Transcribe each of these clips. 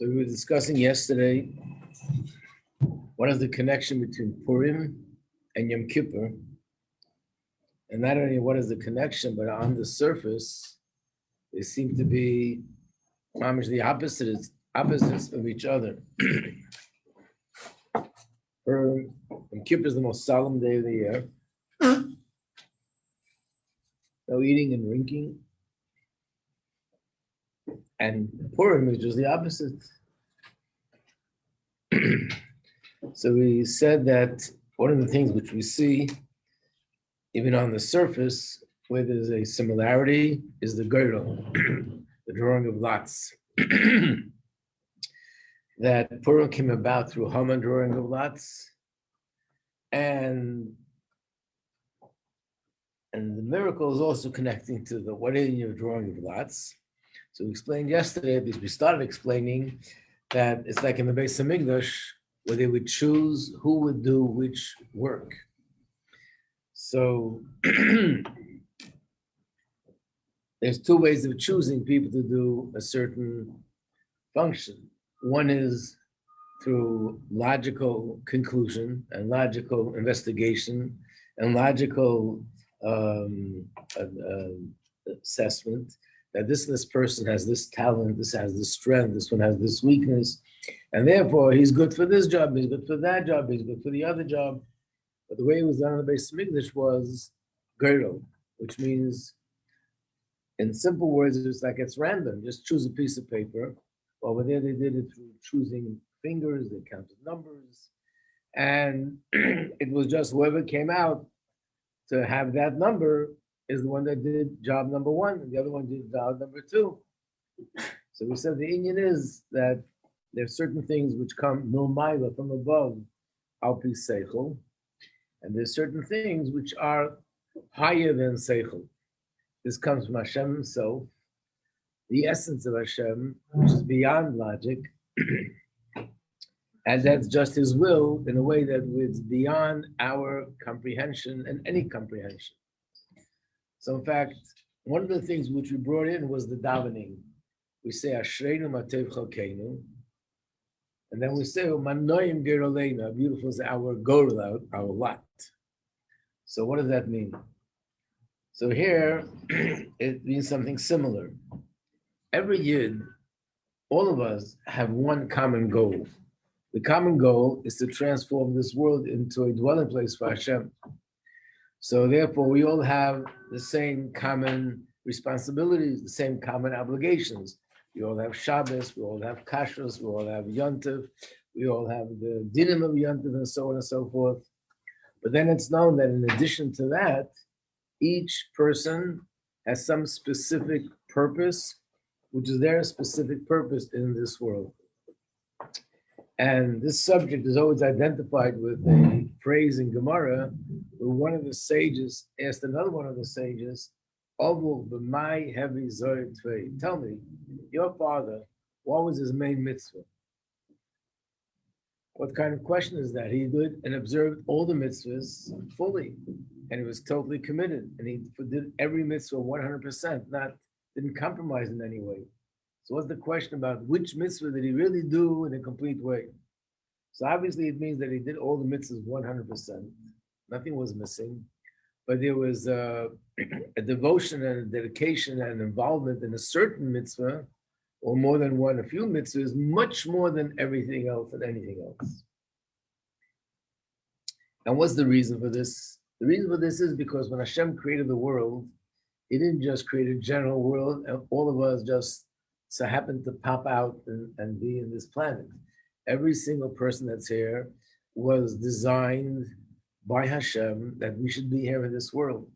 So we were discussing yesterday what is the connection between Purim and Yom Kippur. And not only what is the connection, but on the surface, they seem to be the opposites of each other. Purim, Yom Kippur is the most solemn day of the year. No eating and drinking. And Purim is just the opposite. So we said that one of the things which we see, even on the surface, where there's a similarity, is the girdle, the drawing of lots. That Purim came about through Haman drawing of lots, and the miracle is also connecting to the what in your drawing of lots. So we explained yesterday, because we started explaining that it's like in the Beis Hamikdash, where they would choose who would do which work. So there's two ways of choosing people to do a certain function. One is through logical conclusion and logical investigation and logical assessment that this person has this talent, this has this strength, this one has this weakness, and therefore he's good for this job, he's good for that job, he's good for the other job. But the way it was done in the Beis Hamikdash was girdle, which means, in simple words, it's like it's random. Just choose a piece of paper. Over there, they did it through choosing fingers, they counted numbers, and it was just whoever came out to have that number is the one that did job number one, and the other one did job number two. So we said the Indian is that there are certain things which come milmaila, from above, al pi seichel, and there's certain things which are higher than seichel. This comes from Hashem himself, the essence of Hashem, which is beyond logic, and that's just his will in a way that it's beyond our comprehension and any comprehension. So in fact, one of the things which we brought in was the davening. We say, Ashreinu matev chalkeinu, and then we say, Manoim geroleinu, beautiful is our gorel, our lot. So what does that mean? So here, it means something similar. Every Yid, all of us have one common goal. The common goal is to transform this world into a dwelling place for Hashem. So therefore, we all have the same common responsibilities, the same common obligations. We all have Shabbos, we all have Kashrus, we all have Yontif, we all have the dinim of Yontif, and so on and so forth. But then it's known that in addition to that, each person has some specific purpose, which is their specific purpose in this world. And this subject is always identified with a phrase in Gemara, where one of the sages asked another one of the sages, Ovul b'mai hevi zoy tvei. Tell me, your father, what was his main mitzvah? What kind of question is that? He did and observed all the mitzvahs fully, and he was totally committed, and he did every mitzvah 100%, didn't compromise in any way. So what's the question about which mitzvah did he really do in a complete way? So obviously it means that he did all the mitzvahs 100%. Nothing was missing, but there was a devotion and a dedication and involvement in a certain mitzvah, or more than one, a few mitzvahs, much more than everything else and anything else. And what's the reason for this? The reason for this is because when Hashem created the world, he didn't just create a general world, and all of us just so happened to pop out and be in this planet. Every single person that's here was designed by Hashem that we should be here in this world.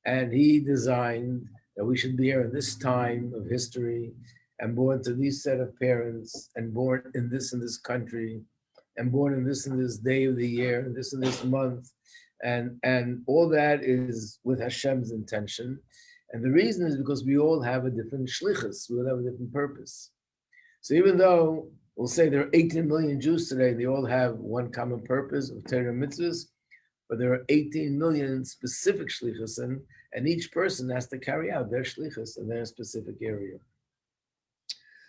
And he designed that we should be here in this time of history and born to these set of parents and born in this country and born in this day of the year and this month. And all that is with Hashem's intention. And the reason is because we all have a different shlichus, we all have a different purpose. So even though we'll say there are 18 million Jews today, they all have one common purpose of Torah mitzvahs, but there are 18 million specific shlichus, and each person has to carry out their shlichus in their specific area.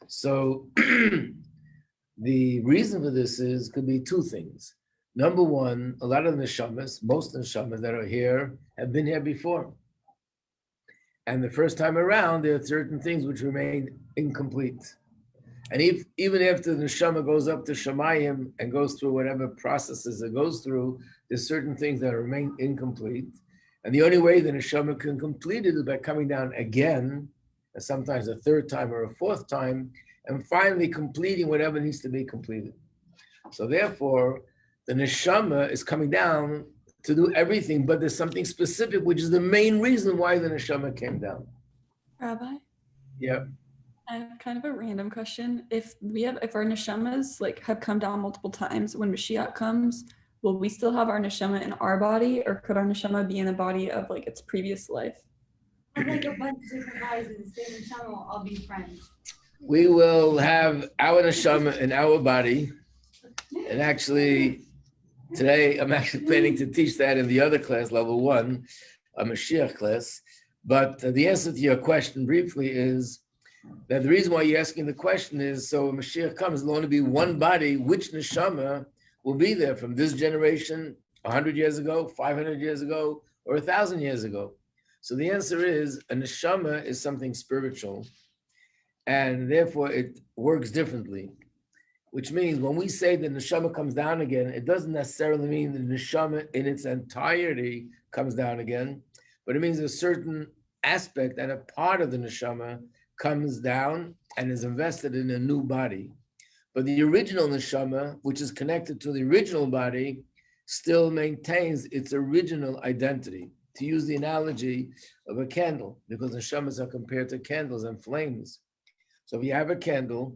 So The reason for this could be two things. Number one, a lot of the neshamas, most neshamas that are here have been here before. And the first time around, there are certain things which remain incomplete. And even after the neshama goes up to Shemayim and goes through whatever processes it goes through, there's certain things that remain incomplete. And the only way the neshama can complete it is by coming down again, and sometimes a third time or a fourth time, and finally completing whatever needs to be completed. So therefore, the neshama is coming down to do everything, but there's something specific, which is the main reason why the neshama came down. Rabbi? Yeah. I have kind of a random question. If our neshamas have come down multiple times, when Mashiach comes, will we still have our neshama in our body, or could our neshama be in the body of its previous life? Like a bunch of different guys in the same neshama will all be friends. We will have our neshama in our body, and actually, today I'm actually planning to teach that in the other class, level 1, a Mashiach class. But the answer to your question briefly is that the reason why you're asking the question is so when Mashiach comes, there'll only be one body. Which neshama will be there from this generation, 100 years ago, 500 years ago, or 1,000 years ago? So the answer is a neshama is something spiritual, and therefore it works differently. Which means when we say the neshama comes down again, it doesn't necessarily mean the neshama in its entirety comes down again, but it means a certain aspect and a part of the neshama comes down and is invested in a new body. But the original neshama, which is connected to the original body, still maintains its original identity. To use the analogy of a candle, because neshamas are compared to candles and flames. So if you have a candle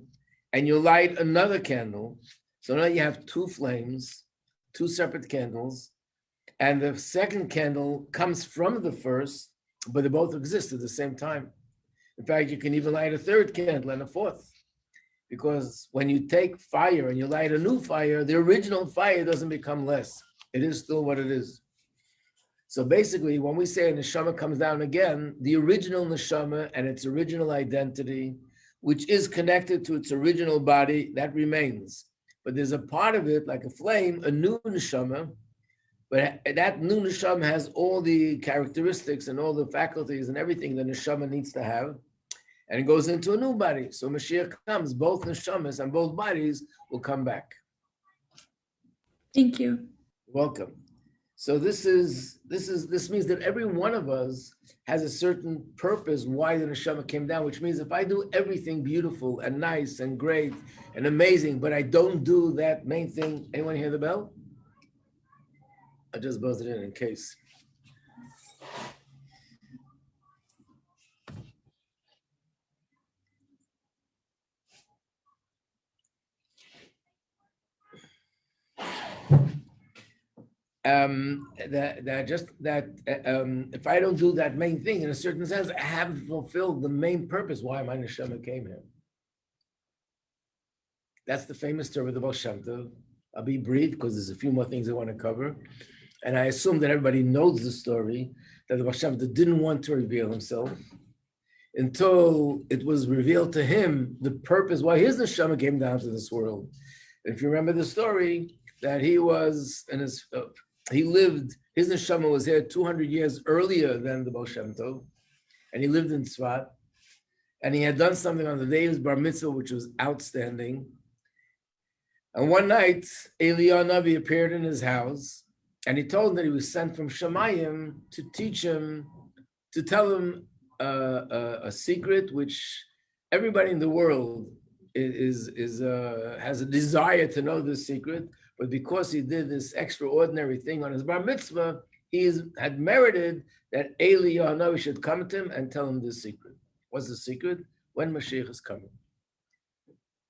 and you light another candle, so now you have two flames, two separate candles, and the second candle comes from the first, but they both exist at the same time. In fact, you can even light a third candle and a fourth, because when you take fire and you light a new fire, the original fire doesn't become less. It is still what it is. So basically, when we say a neshama comes down again, the original neshama and its original identity, which is connected to its original body, that remains. But there's a part of it, like a flame, a new neshama, but that new neshama has all the characteristics and all the faculties and everything the neshama needs to have, and it goes into a new body. So Mashiach comes, both neshamas and both bodies will come back. Thank you. Welcome. So this means that every one of us has a certain purpose why the neshama came down, which means if I do everything beautiful and nice and great and amazing, but I don't do that main thing, anyone hear the bell? I just buzzed it in case. If I don't do that main thing, in a certain sense, I haven't fulfilled the main purpose why my neshama came here. That's the famous story of the Baal Shem Tov. I'll be brief because there's a few more things I want to cover. And I assume that everybody knows the story, that the Baal Shem Tov didn't want to reveal himself until it was revealed to him the purpose why his neshama came down to this world. If you remember the story, that he was in his his neshama was here 200 years earlier than the Baal Shem Tov, and he lived in Tzfat, and he had done something on the day of his bar mitzvah, which was outstanding. And one night, Eliyahu Navi appeared in his house, and he told him that he was sent from Shemayim to teach him, to tell him a secret which everybody in the world has a desire to know this secret, but because he did this extraordinary thing on his bar mitzvah, he had merited that Eliyahu Navi should come to him and tell him this secret. What's the secret? When Mashiach is coming.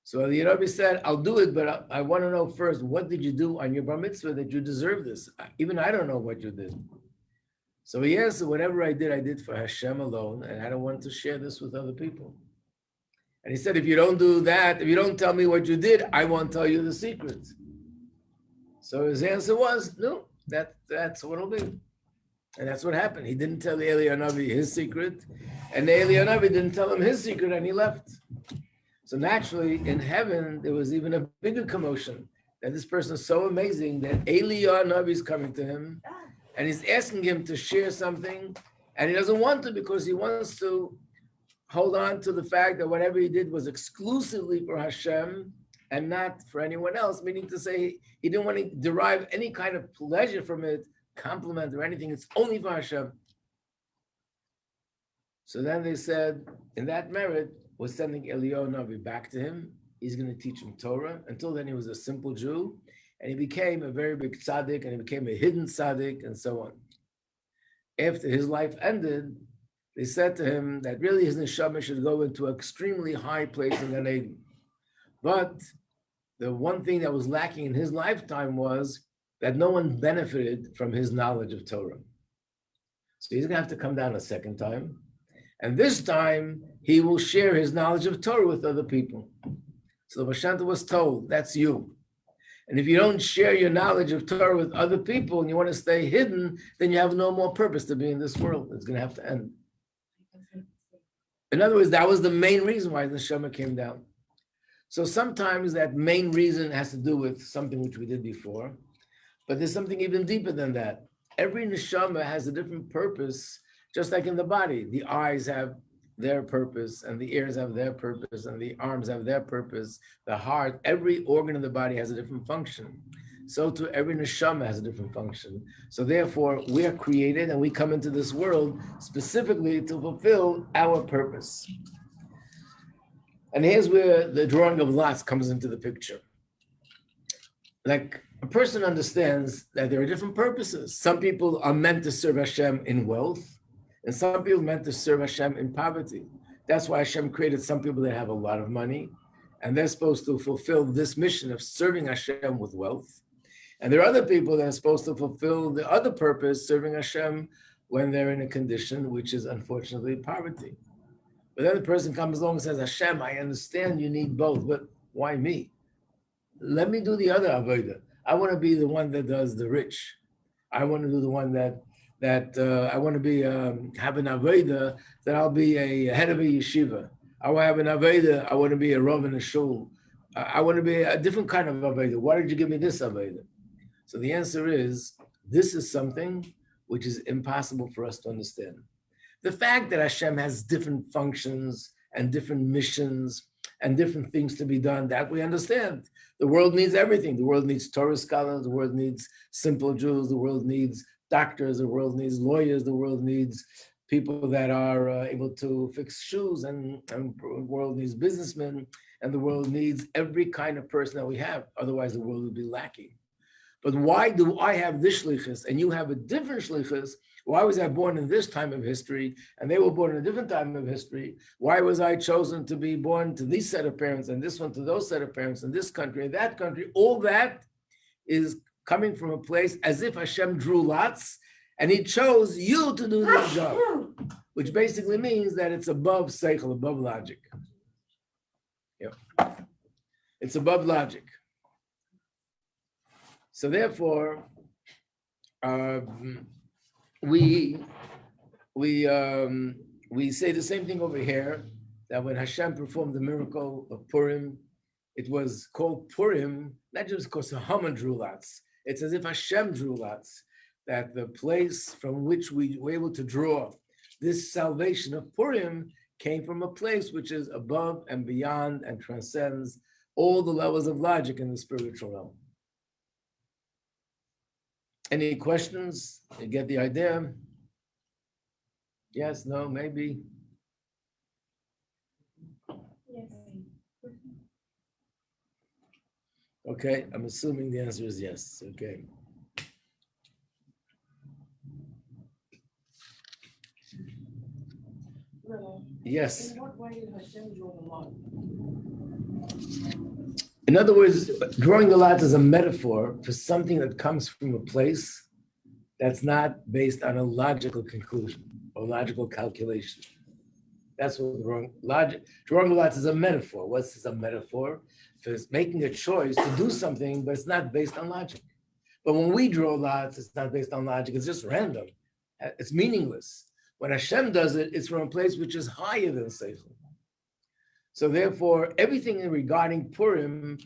So Eliyahu Navi said, I'll do it, but I want to know first, what did you do on your bar mitzvah that you deserve this? Even I don't know what you did. So he answered, whatever I did for Hashem alone, and I don't want to share this with other people. And he said, if you don't do that, if you don't tell me what you did, I won't tell you the secret. So his answer was, no, that's what it'll be. And that's what happened. He didn't tell the Eliyahu Navi his secret, and the Eliyahu Navi didn't tell him his secret, and he left. So naturally, in heaven, there was even a bigger commotion that this person is so amazing that Eliyahu Navi is coming to him and he's asking him to share something, and he doesn't want to because he wants to hold on to the fact that whatever he did was exclusively for Hashem and not for anyone else, meaning to say he didn't want to derive any kind of pleasure from it, compliment or anything. It's only for Hashem. So then they said, in that merit, we're sending Eliyahu Navi back to him. He's going to teach him Torah. Until then, he was a simple Jew, and he became a very big tzaddik, and he became a hidden tzaddik, and so on. After his life ended, they said to him that really his neshama should go into an extremely high place in Gan Eden. But the one thing that was lacking in his lifetime was that no one benefited from his knowledge of Torah. So he's going to have to come down a second time. And this time, he will share his knowledge of Torah with other people. So the Vashanta was told, that's you. And if you don't share your knowledge of Torah with other people and you want to stay hidden, then you have no more purpose to be in this world. It's going to have to end. In other words, that was the main reason why the neshama came down. So sometimes that main reason has to do with something which we did before, but there's something even deeper than that. Every neshama has a different purpose, just like in the body. The eyes have their purpose, and the ears have their purpose, and the arms have their purpose. The heart, every organ in the body has a different function. So too, every neshama has a different function. So therefore, we are created and we come into this world specifically to fulfill our purpose. And here's where the drawing of lots comes into the picture. Like, a person understands that there are different purposes. Some people are meant to serve Hashem in wealth, and some people are meant to serve Hashem in poverty. That's why Hashem created some people that have a lot of money, and they're supposed to fulfill this mission of serving Hashem with wealth. And there are other people that are supposed to fulfill the other purpose, serving Hashem, when they're in a condition which is unfortunately poverty. But then the person comes along and says, Hashem, I understand you need both, but why me? Let me do the other avodah. I want to be the one that does the rich. I want to do the one that I want to be have an avodah that I'll be a head of a yeshiva. I want to have an avodah. I want to be a rav in a shul. I want to be a different kind of avodah. Why did you give me this avodah? So the answer is, this is something which is impossible for us to understand. The fact that Hashem has different functions and different missions and different things to be done, that we understand. The world needs everything. The world needs Torah scholars. The world needs simple Jews. The world needs doctors. The world needs lawyers. The world needs people that are able to fix shoes, and the world needs businessmen, and the world needs every kind of person that we have. Otherwise, the world would be lacking. But why do I have this shlichus and you have a different shlichus? Why was I born in this time of history and they were born in a different time of history? Why was I chosen to be born to this set of parents and this one to those set of parents in this country and that country? All that is coming from a place as if Hashem drew lots and he chose you to do this job, which basically means that it's above seichel, above logic. Yeah. It's above logic. So therefore, we say the same thing over here, that when Hashem performed the miracle of Purim, it was called Purim, not just because Haman drew lots. It's as if Hashem drew lots, that the place from which we were able to draw this salvation of Purim came from a place which is above and beyond and transcends all the levels of logic in the spiritual realm. Any questions? You get the idea? Yes, no, maybe? Yes. Okay, I'm assuming the answer is yes. Okay. Yes. In what way did Hashem draw the line? In other words, drawing the lots is a metaphor for something that comes from a place that's not based on a logical conclusion or logical calculation. That's what drawing the lots is a metaphor. What's this a metaphor? For making a choice to do something, but it's not based on logic. But when we draw lots, it's not based on logic, it's just random. It's meaningless. When Hashem does it, it's from a place which is higher than seichel. So therefore, everything regarding Purim,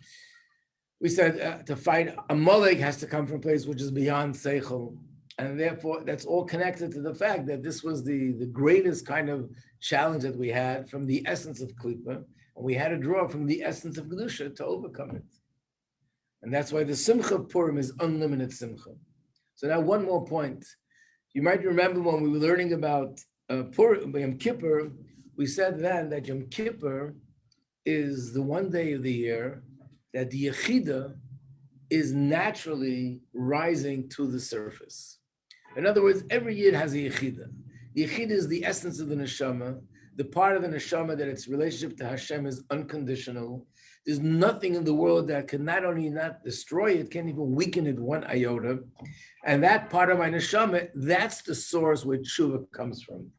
we said to fight Amalek has to come from a place which is beyond Seichel. And therefore, that's all connected to the fact that this was the greatest kind of challenge that we had from the essence of Klippa. And we had to draw from the essence of Kedusha to overcome it. And that's why the Simcha of Purim is unlimited Simcha. So now one more point. You might remember when we were learning about Purim, Yom Kippur, we said then that Yom Kippur is the one day of the year that the Yechida is naturally rising to the surface. In other words, every year has a Yechida. The Yechida is the essence of the Neshama, the part of the Neshama that its relationship to Hashem is unconditional. There's nothing in the world that can not only not destroy it, can't even weaken it one iota. And that part of my Neshama, that's the source where tshuva comes from.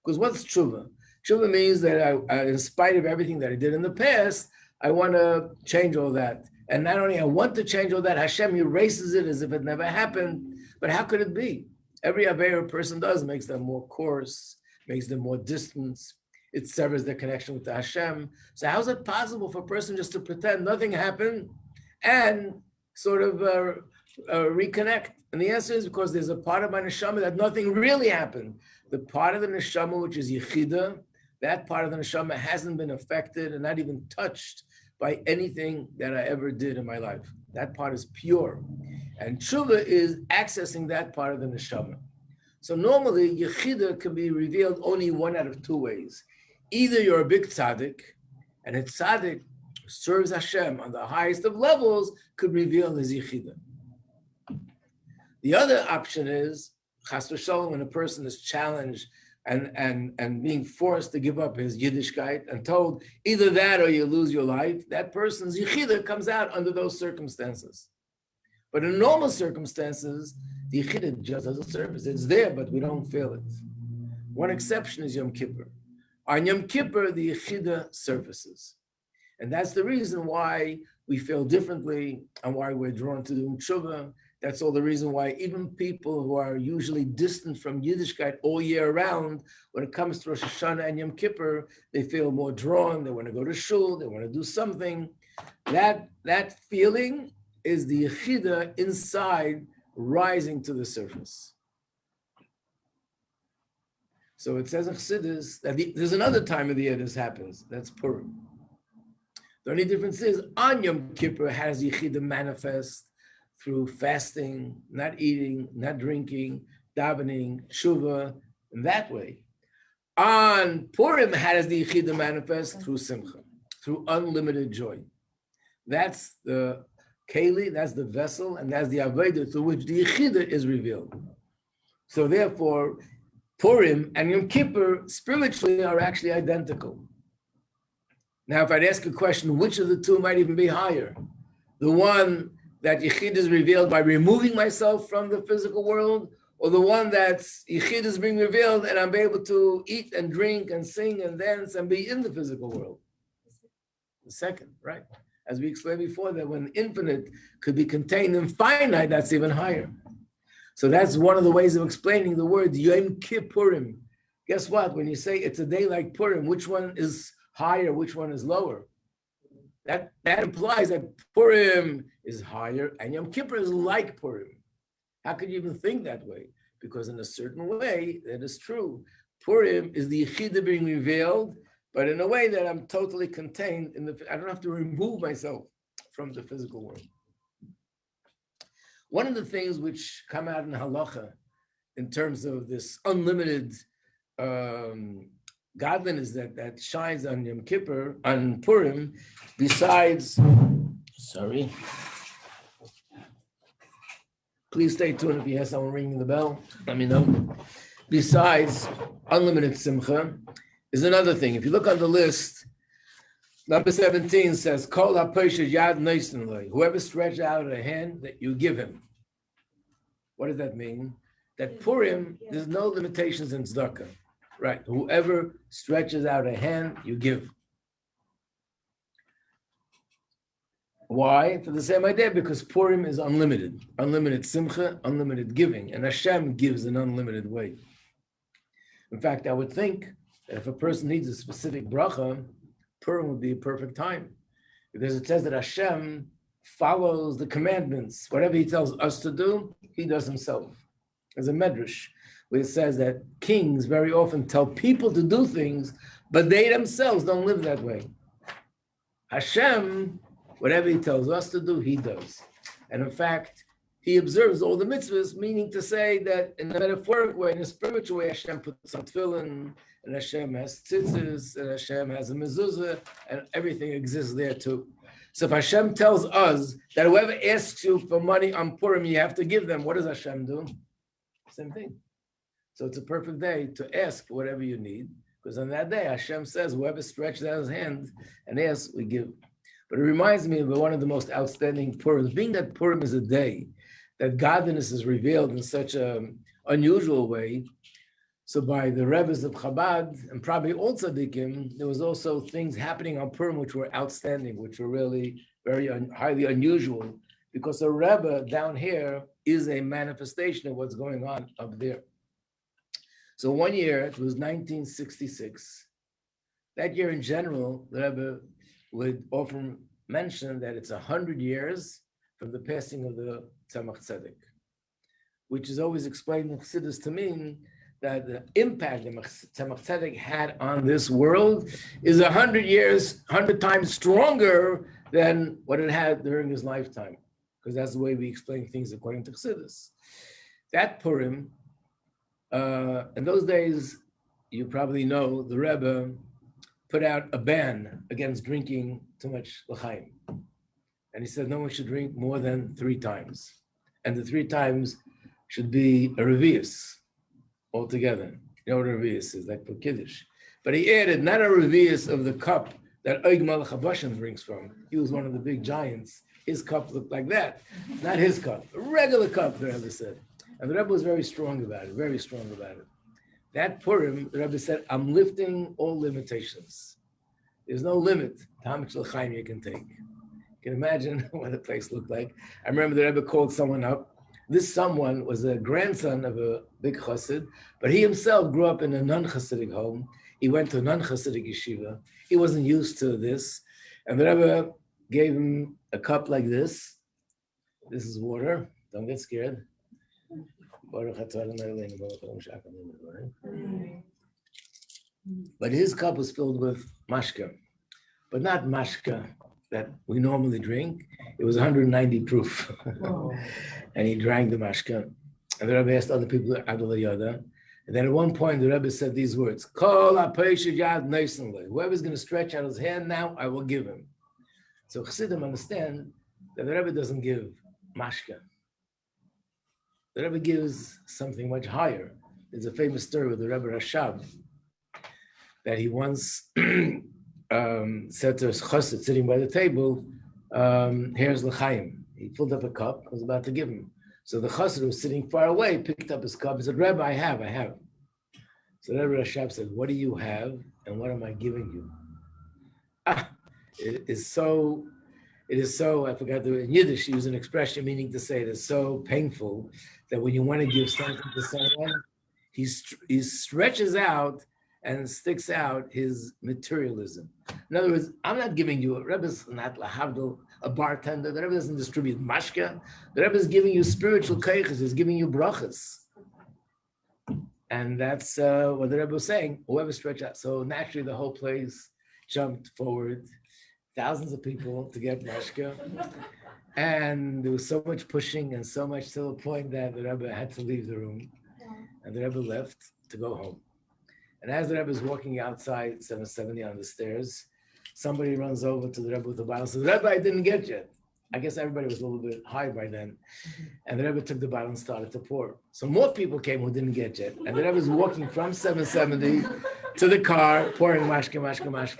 Because what's tshuva? Tshuva means that I, in spite of everything that I did in the past, I want to change all that. And not only I want to change all that, Hashem erases it as if it never happened. But how could it be? Every Aveira a person does makes them more coarse, makes them more distant. It severs their connection with the Hashem. So how is it possible for a person just to pretend nothing happened and sort of reconnect? And the answer is because there's a part of my neshama that nothing really happened. The part of the neshama which is Yechida, that part of the neshama hasn't been affected and not even touched by anything that I ever did in my life. That part is pure. And tshuva is accessing that part of the neshama. So normally, Yechida can be revealed only one out of two ways. Either you're a big tzaddik, and a tzaddik serves Hashem on the highest of levels, could reveal his Yechida. The other option is, chas v'shalom, when a person is challenged and being forced to give up his Yiddishkeit and told either that or you lose your life, that person's Yechida comes out under those circumstances. But in normal circumstances, the Yechida just does a service. It's there, but we don't feel it. One exception is Yom Kippur. On Yom Kippur, the Yechida surfaces. And that's the reason why we feel differently and why we're drawn to doing tshuva. That's all the reason why even people who are usually distant from Yiddishkeit all year round, when it comes to Rosh Hashanah and Yom Kippur, they feel more drawn. They want to go to shul. They want to do something. That feeling is the Yechida inside rising to the surface. So it says in Chasidus that there's another time of the year this happens. That's Purim. The only difference is on Yom Kippur has Yechida manifest through fasting, not eating, not drinking, davening, tshuva, in that way. On Purim, how does the Yechida manifest? Through simcha, through unlimited joy. That's the keli, that's the vessel, and that's the avodah through which the Yechida is revealed. So therefore, Purim and Yom Kippur spiritually are actually identical. Now, if I'd ask a question, which of the two might even be higher? The one that Yechid is revealed by removing myself from the physical world, or the one that Yechid is being revealed and I'm able to eat and drink and sing and dance and be in the physical world? The second, right? As we explained before, that when infinite could be contained in finite, that's even higher. So that's one of the ways of explaining the word Yom Kippurim. Guess what? When you say it's a day like Purim, which one is higher, which one is lower? That implies that Purim is higher and Yom Kippur is like Purim. How could you even think that way? Because in a certain way, that is true. Purim is the Yechida being revealed, but in a way that I'm totally contained I don't have to remove myself from the physical world. One of the things which come out in halacha in terms of this unlimited godliness that shines on Yom Kippur, on Purim, besides, please stay tuned if you hear someone ringing the bell, let me know. Besides unlimited simcha, is another thing. If you look on the list, number 17 says, Kol ha-poshet yad noisen lo. Whoever stretches out a hand, that you give him. What does that mean? That Purim, there's no limitations in tzedakah. Right, whoever stretches out a hand, you give. Why? For the same idea, because Purim is unlimited. Unlimited simcha, unlimited giving. And Hashem gives in unlimited way. In fact, I would think that if a person needs a specific bracha, Purim would be a perfect time. Because it says that Hashem follows the commandments. Whatever he tells us to do, he does himself. There's a medrash where it says that kings very often tell people to do things, but they themselves don't live that way. Hashem, whatever he tells us to do, he does. And in fact, he observes all the mitzvahs, meaning to say that in a metaphoric way, in a spiritual way, Hashem puts some tefillin, and Hashem has tzitzis, and Hashem has a mezuzah, and everything exists there too. So if Hashem tells us that whoever asks you for money on Purim, you have to give them, what does Hashem do? Same thing. So it's a perfect day to ask for whatever you need, because on that day, Hashem says, whoever stretches out his hand and asks, we give. But it reminds me of one of the most outstanding Purims, being that Purim is a day that godliness is revealed in such an unusual way. So by the Rebbes of Chabad, and probably all tzaddikim, there was also things happening on Purim which were outstanding, which were really very highly unusual, because a Rebbe down here is a manifestation of what's going on up there. So one year, it was 1966. That year in general, the Rebbe would often mention that it's 100 years from the passing of the Tzemach Tzedek, which is always explained in Chasidus to mean that the impact that Tzemach Tzedek had on this world is 100 years, 100 times stronger than what it had during his lifetime, because that's the way we explain things according to Chasidus. That Purim, in those days, you probably know, the Rebbe put out a ban against drinking too much l'chaim. And he said no one should drink more than 3 times. And the 3 times should be a revius altogether. You know what a revius is, like for Kiddush. But he added not a revius of the cup that Oig Melech HaBashan drinks from. He was one of the big giants. His cup looked like that. Not his cup, a regular cup, the Rebbe said. And the Rebbe was very strong about it, very strong about it. That Purim, the Rebbe said, I'm lifting all limitations. There's no limit to how much l'chaim you can take. You can imagine what the place looked like. I remember the Rebbe called someone up. This someone was a grandson of a big chassid, but he himself grew up in a non-chassidic home. He went to a non-chassidic yeshiva. He wasn't used to this. And the Rebbe gave him a cup like this. This is water. Don't get scared. But his cup was filled with mashka, but not mashka that we normally drink. It was 190 proof. And he drank the mashka. And the Rebbe asked other people, Adar Yada. And then at one point, the Rebbe said these words, Kol whoever's going to stretch out his hand now, I will give him. So Chassidim understand that the Rebbe doesn't give mashka. The Rebbe gives something much higher. There's a famous story with the Rebbe Rashab that he once said to his chassid sitting by the table, here's l'chaim. He filled up a cup, was about to give him. So the chassid who was sitting far away picked up his cup and said, Rebbe, I have. So the Rebbe Rashab said, what do you have and what am I giving you? It is so, I forgot in Yiddish, he used an expression meaning to say it is so painful that when you want to give something to someone, he stretches out and sticks out his materialism. In other words, I'm not giving you, Rebbe's not lahavdil, a bartender. The Rebbe doesn't distribute mashka. The Rebbe is giving you spiritual keiches, he's giving you brachas. And that's what the Rebbe was saying, whoever stretch out. So naturally the whole place jumped forward, thousands of people to get mashka. And there was so much pushing and so much to the point that the Rebbe had to leave the room. And the Rebbe left to go home. And as the Rebbe is walking outside 770 on the stairs, somebody runs over to the Rebbe with the bottle and says, Rebbe, I didn't get yet. I guess everybody was a little bit high by then. And the Rebbe took the bottle and started to pour. So more people came who didn't get yet. And the Rebbe is walking from 770 to the car, pouring mashka.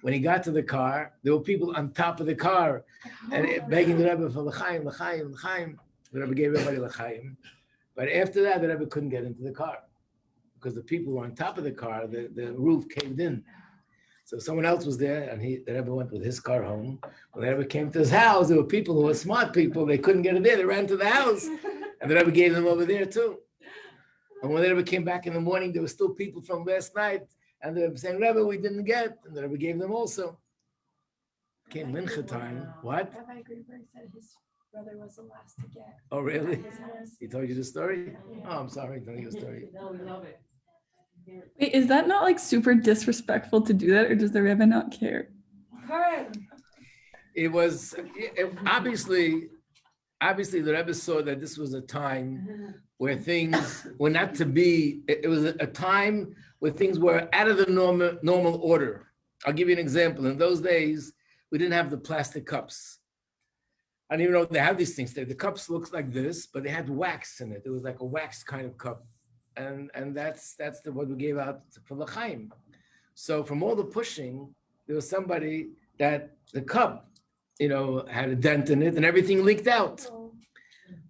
When he got to the car, there were people on top of the car and begging the Rebbe for l'chaim. The Rebbe gave everybody l'chaim. But after that, the Rebbe couldn't get into the car because the people were on top of the car, the roof caved in. So someone else was there and the Rebbe went with his car home. When the Rebbe came to his house, there were people who were smart people. They couldn't get it there. They ran to the house and the Rebbe gave them over there too. And when the Rebbe came back in the morning, there were still people from last night And they're saying, Rebbe, we didn't get, and the Rebbe gave them also. Came Mincha time. What? Rabbi Greenberg said his brother was the last to get. Oh, really? His house. He told you the story? Oh, I'm sorry, telling you a story. No, we love it. Wait, is that not like super disrespectful to do that, or does the Rebbe not care? Correct. It was obviously the Rebbe saw that this was a time where things were not to be. It was a time where things were out of the normal order. I'll give you an example. In those days, we didn't have the plastic cups. I don't even know if they have these things there. The cups looked like this, but they had wax in it. It was like a wax kind of cup. And that's what we gave out for l'chaim. So from all the pushing, there was somebody that the cup, had a dent in it and everything leaked out.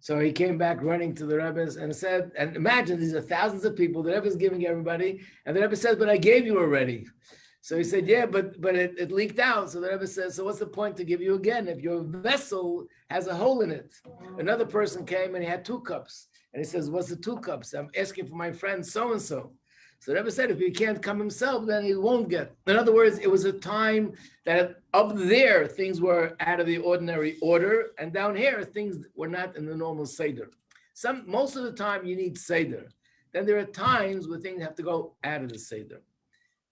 So he came back running to the Rebbe and said, and imagine these are thousands of people, the Rebbe is giving everybody, and the Rebbe says, but I gave you already. So he said, yeah, but it leaked out. So the Rebbe says, so what's the point to give you again if your vessel has a hole in it? Another person came and he had 2 cups. And he says, what's the 2 cups? I'm asking for my friend so-and-so. So the Rebbe said, if he can't come himself, then he won't get. In other words, it was a time that up there, things were out of the ordinary order. And down here, things were not in the normal Seder. Most of the time, you need Seder. Then there are times where things have to go out of the Seder.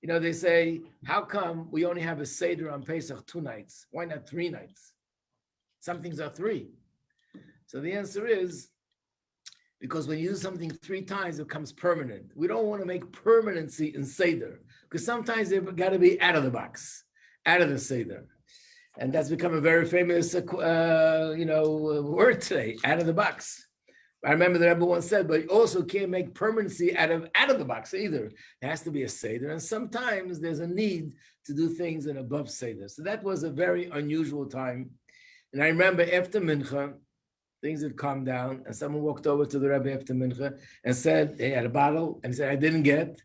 They say, how come we only have a Seder on Pesach 2 nights? Why not 3 nights? Some things are 3. So the answer is, because when you do something 3 times, it becomes permanent. We don't want to make permanency in Seder, because sometimes they've got to be out of the box, out of the Seder. And that's become a very famous, word today, out of the box. I remember the Rebbe once said, but you also can't make permanency out of the box either. It has to be a Seder. And sometimes there's a need to do things in above Seder. So that was a very unusual time. And I remember after Mincha, things had calmed down, and someone walked over to the Rebbe after Mincha and said, he had a bottle, and he said, I didn't get.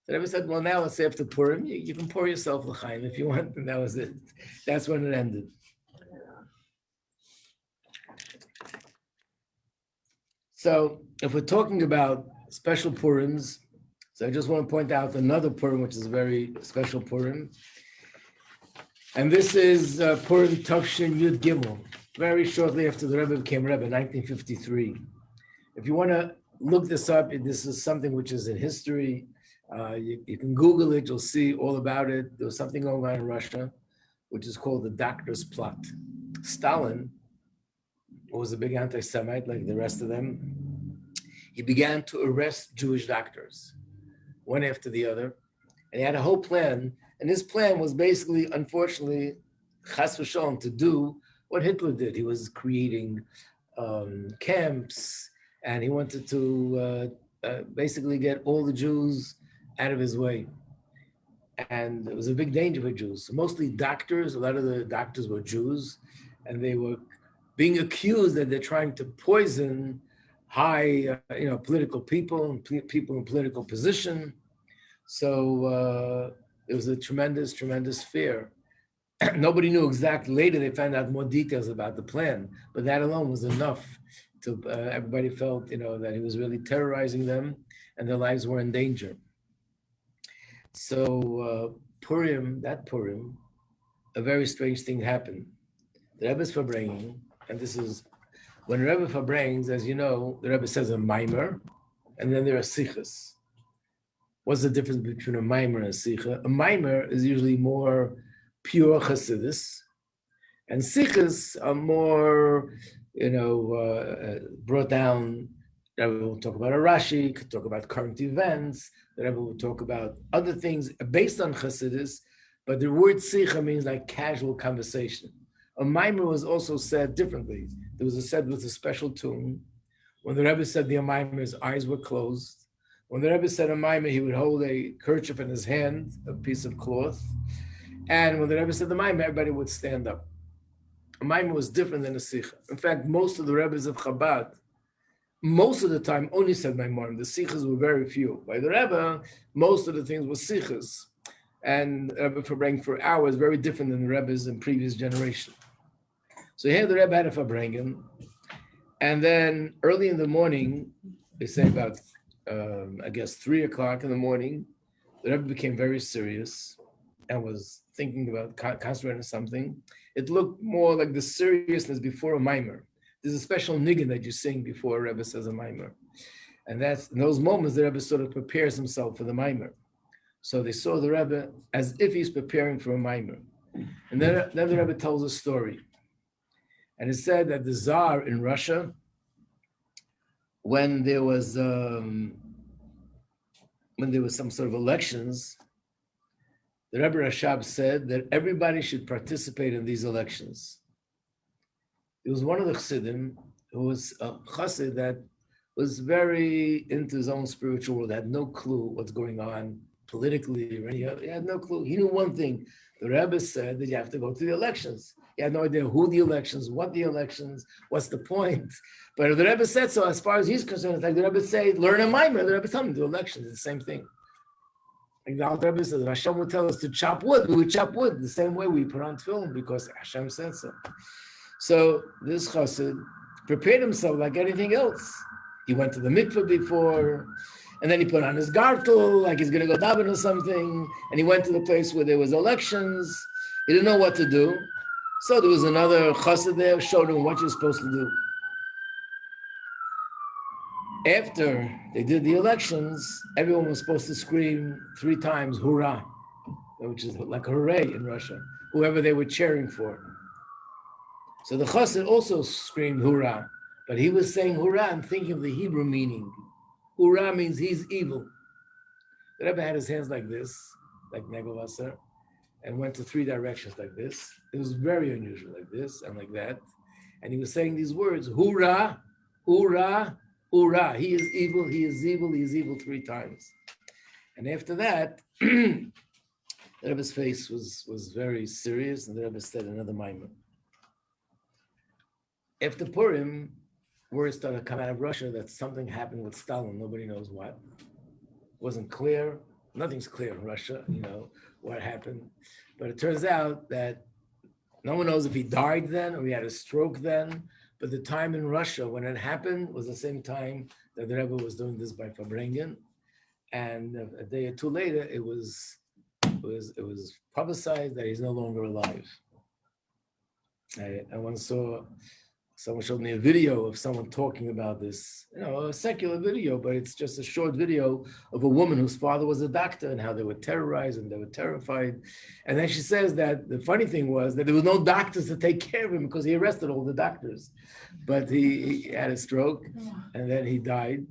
The Rebbe said, well, now it's after Purim. You can pour yourself l'chaim if you want. And that was it. That's when it ended. So if we're talking about special Purims, so I just want to point out another Purim, which is a very special Purim. And this is Purim Tavshin Yud Gimel, very shortly after the Rebbe became Rebbe, 1953. If you want to look this up, this is something which is in history. You can Google it, you'll see all about it. There was something going on in Russia, which is called the doctor's plot. Stalin, who was a big anti-Semite like the rest of them, he began to arrest Jewish doctors, one after the other. And he had a whole plan. And his plan was basically, unfortunately, chas v'shalom, to do what Hitler did. He was creating camps, and he wanted to basically get all the Jews out of his way. And it was a big danger for Jews. So mostly doctors, a lot of the doctors were Jews, and they were being accused that they're trying to poison high, political people and people in political position. So it was a tremendous, tremendous fear. Nobody knew exactly. Later, they found out more details about the plan, but that alone was enough to everybody felt, that he was really terrorizing them, and their lives were in danger. So Purim, a very strange thing happened. The Rebbe's Farbrengen, and this is when Rebbe Farbrengs, as you know, the Rebbe says a mimer, and then there are sichas. What's the difference between a mimer and a sicha? A mimer is usually more pure Chasidus, and sichas are more, brought down. The Rebbe will talk about a Rashi, could talk about current events. The Rebbe will talk about other things based on Chasidus, but the word sicha means like casual conversation. A mimer was also said differently. There was said with a special tune. When the Rebbe said the mimer, his eyes were closed. When the Rebbe said a mimer, he would hold a kerchief in his hand, a piece of cloth. And when the Rebbe said the mimer, everybody would stand up. A mimer was different than a sicha. In fact, most of the Rebbes of Chabad, most of the time only said maimarim. The sichas were very few. By the Rebbe, most of the things were sichas. And Rebbe Farbrengen for hours, very different than the Rebbes in previous generation. So here the Rebbe had a Farbrengen, and then early in the morning, they say about, 3 o'clock in the morning, the Rebbe became very serious and was thinking about concentrating on something. It looked more like the seriousness before a mimer. There's a special niggin that you sing before a Rebbe says a mimer. And that's in those moments the Rebbe sort of prepares himself for the mimer. So they saw the Rebbe as if he's preparing for a mimer. And then the Rebbe tells a story. And it said that the Tsar in Russia, when there was some sort of elections, the Rebbe Rashab said that everybody should participate in these elections. It was one of the Chassidim who was a Chassid that was very into his own spiritual world, had no clue what's going on politically, or he had no clue. He knew one thing. The Rebbe said that you have to go to the elections. He had no idea who the elections, what the elections, what's the point. But the Rebbe said so, as far as he's concerned, it's like the Rebbe say, learn a mimer. The Rebbe told him to do elections, it's the same thing. Like the Alter Rebbe says, Hashem would tell us to chop wood, we would chop wood the same way we put on film because Hashem said so. So this Chassid prepared himself like anything else. He went to the mikveh before, and then he put on his gartel, like he's going to go daven or something, and he went to the place where there was elections. He didn't know what to do. So there was another chassid there, showed him what you're supposed to do. After they did the elections, everyone was supposed to scream 3 times, hurrah, which is like hooray in Russia, whoever they were cheering for. So the chassid also screamed hurrah, but he was saying hurrah and thinking of the Hebrew meaning. Hurrah means he's evil. The Rebbe had his hands like this, like Negovasser, and went to 3 directions like this. It was very unusual, like this and like that. And he was saying these words, hurrah, hurrah, hurrah. He is evil, he is evil, he is evil 3 times. And after that, the Rebbe's face was very serious, and the Rebbe said another mimer. After Purim, word started to come out of Russia that something happened with Stalin. Nobody knows what. Wasn't clear. Nothing's clear in Russia, what happened. But it turns out that no one knows if he died then or he had a stroke then. But the time in Russia when it happened was the same time that the Rebbe was doing this by Fabrengen. And a day or 2 later, it was publicized that he's no longer alive. I once saw. Someone showed me a video of someone talking about this, a secular video, but it's just a short video of a woman whose father was a doctor and how they were terrorized and they were terrified. And then she says that the funny thing was that there was no doctors to take care of him because he arrested all the doctors. But he had a stroke and then he died.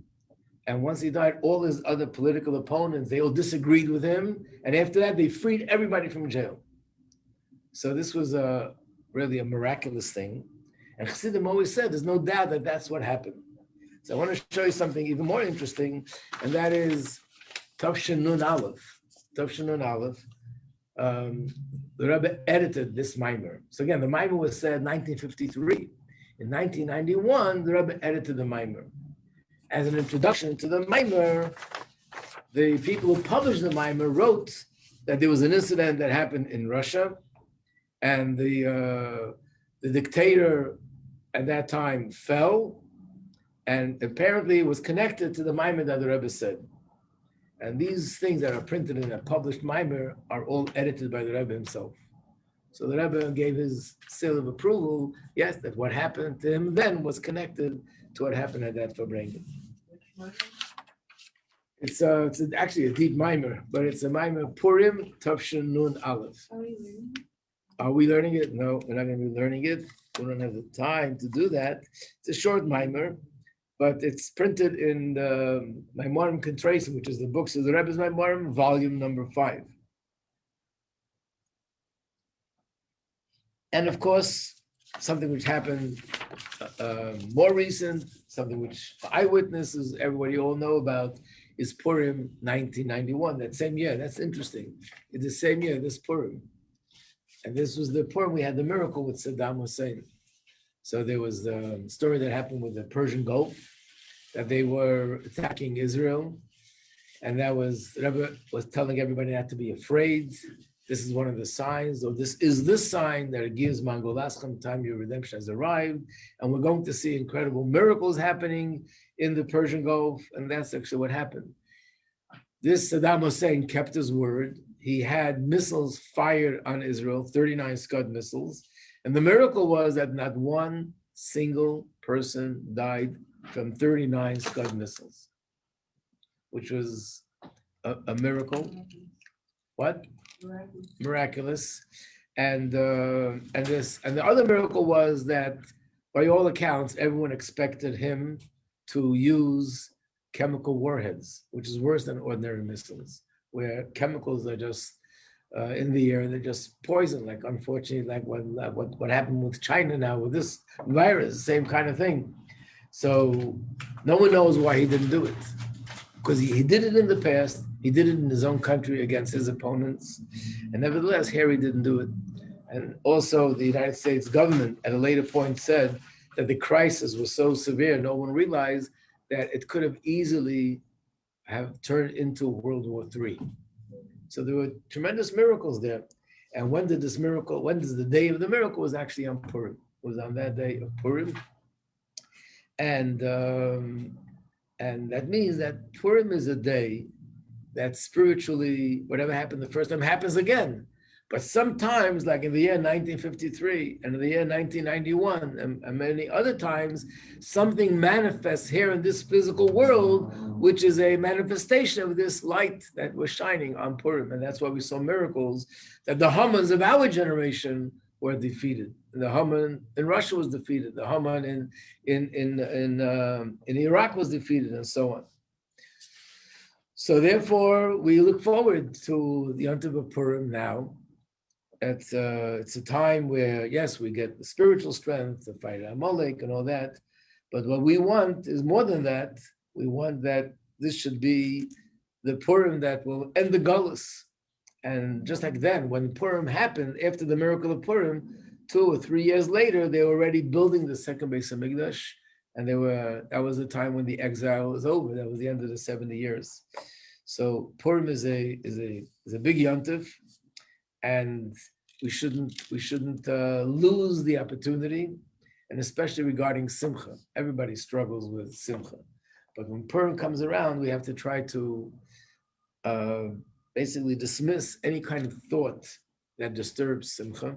And once he died, all his other political opponents, they all disagreed with him. And after that, they freed everybody from jail. So this was really a miraculous thing. And Chassidim always said, there's no doubt that that's what happened. So I want to show you something even more interesting, and that is Tavshin Nun Aleph. Tavshin Nun Aleph. The Rebbe edited this mimer. So again, the mimer was said in 1953. In 1991, the Rebbe edited the mimer. As an introduction to the mimer, the people who published the mimer wrote that there was an incident that happened in Russia, and the dictator at that time fell, and apparently it was connected to the mimer that the Rebbe said. And these things that are printed in a published mimer are all edited by the Rebbe himself. So the Rebbe gave his seal of approval, yes, that what happened to him then was connected to what happened at that Fabrengen. It's actually a deep mimer, but it's a mimer Purim Tavshin Nun Aleph. Are we learning it? No, we're not going to be learning it. We don't have the time to do that. It's a short mimer, but it's printed in the Maimorim Contrasim, which is the books of the Rebbe's Maimorim, volume number 5. And of course, something which happened more recent, something which eyewitnesses, everybody all know about, is Purim 1991, that same year. That's interesting. It's the same year, this Purim. And this was the Purim we had the miracle with Saddam Hussein. So there was the story that happened with the Persian Gulf, that they were attacking Israel. And that was, the Rebbe was telling everybody not to be afraid. This is one of the signs, or this is the sign that it gives Mangolaschem, time your redemption has arrived. And we're going to see incredible miracles happening in the Persian Gulf. And that's actually what happened. this Saddam Hussein kept his word. He had missiles fired on Israel, 39 Scud missiles. And the miracle was that not one single person died from 39 Scud missiles, which was a miracle. What? Miraculous. And the other miracle was that, by all accounts, everyone expected him to use chemical warheads, which is worse than ordinary missiles, where chemicals are just in the air, they're just poison. Like, unfortunately, like what happened with China now with this virus, same kind of thing. So no one knows why he didn't do it, because he did it in the past. He did it in his own country against his opponents, and nevertheless, here he didn't do it. And also, the United States government at a later point said that the crisis was so severe, no one realized that it could have easily have turned into World War III. So there were tremendous miracles there. And when did the day of the miracle was actually on Purim? It was on that day of Purim. And that means that Purim is a day that spiritually, whatever happened the first time happens again. But sometimes, like in the year 1953 and in the year 1991 and many other times, something manifests here in this physical world, which is a manifestation of this light that was shining on Purim. And that's why we saw miracles, that the Hamans of our generation were defeated. The Haman in Russia was defeated. The Haman in Iraq was defeated, and so on. So therefore, we look forward to the Yom Tov of Purim now. It's a time where, yes, we get the spiritual strength to fight Amalek and all that, but what we want is more than that. We want that this should be the Purim that will end the Gullus. And just like then, when Purim happened, after the miracle of Purim, 2 or 3 years later, they were already building the second Beis Hamikdash, and that was the time when the exile was over. That was the end of the 70 years. So Purim is a big Yom Tov, and we shouldn't lose the opportunity, and especially regarding Simcha. Everybody struggles with Simcha, but when Purim comes around, we have to try to basically dismiss any kind of thought that disturbs Simcha,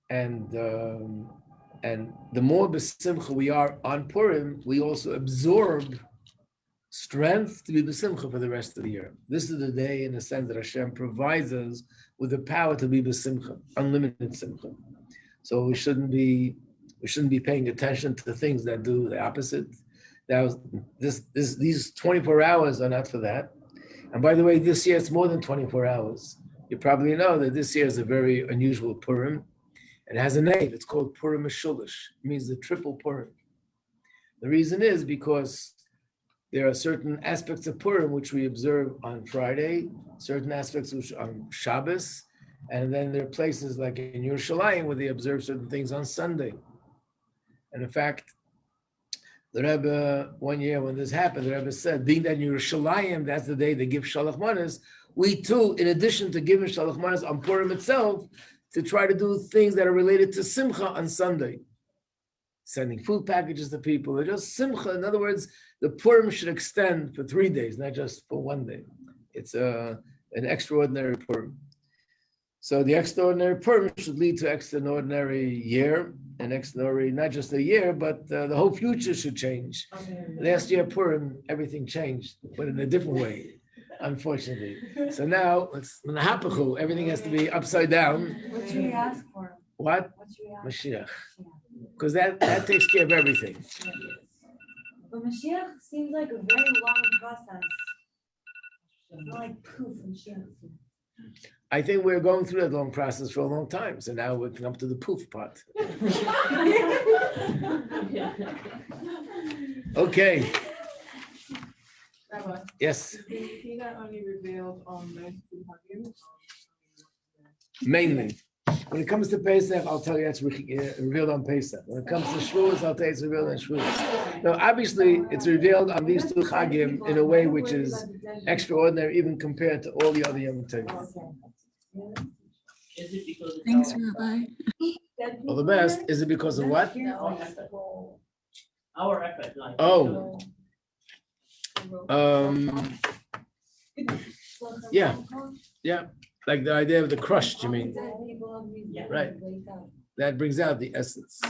and the more besimcha we are on Purim, we also absorb strength to be besimcha for the rest of the year. This is the day, in a sense, that Hashem provides us with the power to be besimcha, unlimited simcha. So we shouldn't be paying attention to the things that do the opposite. These 24 hours are not for that. And by the way, this year it's more than 24 hours. You probably know that this year is a very unusual Purim. It has a name. It's called Purim Meshulish. It means the triple Purim. The reason is because there are certain aspects of Purim which we observe on Friday, certain aspects which on Shabbos, and then there are places like in Yerushalayim where they observe certain things on Sunday. And in fact, the Rebbe, one year when this happened, the Rebbe said, being that in Yerushalayim, that's the day they give Shalach Manas, we too, in addition to giving Shalach Manas on Purim itself, to try to do things that are related to Simcha on Sunday. Sending food packages to people, or just Simcha. In other words, the Purim should extend for 3 days, not just for 1 day. It's an extraordinary Purim. So the extraordinary Purim should lead to extraordinary year, and extraordinary, not just a year, but the whole future should change. Last year, Purim, everything changed, but in a different way, unfortunately. So now, everything has to be upside down. What should we ask for? What? What should we ask Mashiach. Because that takes care of everything. But Mashiach seems like a very long process. It's not like poof, Mashiach. I think we're going through that long process for a long time. So now we come to the poof part. Okay. Rabbi, Yes. is the Hina only revealed on those 2 Hagim? Mainly. When it comes to Pesach, I'll tell you that's revealed on Pesach. When it comes to Shavuos, I'll tell you it's revealed on Shavuos. Now, obviously, it's revealed on these 2 Chagim in a way which is extraordinary, even compared to all the other Yom Tovim. Thanks, Rabbi. All the best. Is it because of what? Our effort, like. Oh. Yeah. Yeah, like the idea of the crushed, you mean? People have these Right. That brings out the essence.